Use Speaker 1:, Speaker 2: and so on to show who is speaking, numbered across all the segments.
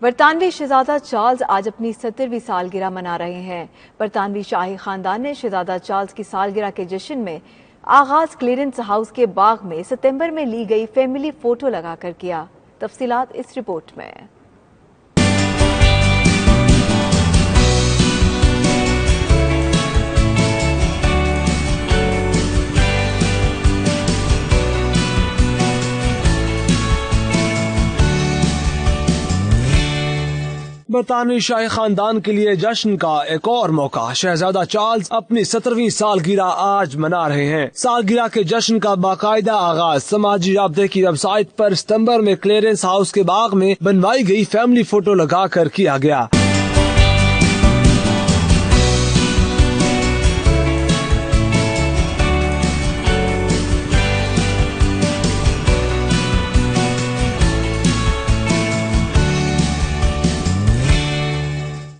Speaker 1: برطانوی شہزادہ چارلز آج اپنی 70ویں سالگرہ منا رہے ہیں۔ برطانوی شاہی خاندان نے شہزادہ چارلز کی سالگرہ کے جشن میں آغاز کلیرنس ہاؤس کے باغ میں ستمبر میں لی گئی فیملی فوٹو لگا کر کیا۔ تفصیلات اس رپورٹ میں۔
Speaker 2: برطانوی شاہی خاندان کے لیے جشن کا ایک اور موقع۔ شہزادہ چارلز اپنی 70ویں سالگرہ آج منا رہے ہیں۔ سالگرہ کے جشن کا باقاعدہ آغاز سماجی رابطے کی ویب سائٹ پر ستمبر میں کلیرنس ہاؤس کے باغ میں بنوائی گئی فیملی فوٹو لگا کر کیا گیا۔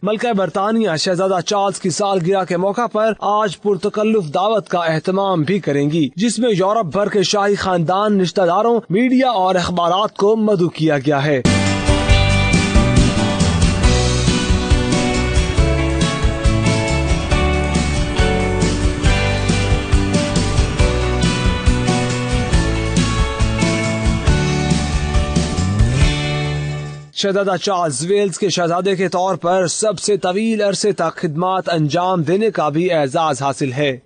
Speaker 2: ملکہ برطانیہ شہزادہ چارلز کی سالگرہ کے موقع پر آج پرتکلف دعوت کا اہتمام بھی کریں گی، جس میں یورپ بھر کے شاہی خاندان، رشتہ داروں، میڈیا اور اخبارات کو مدعو کیا گیا ہے۔ شہزادہ چارلز ویلز کے شہزادے کے طور پر سب سے طویل عرصے تک خدمات انجام دینے کا بھی اعزاز حاصل ہے۔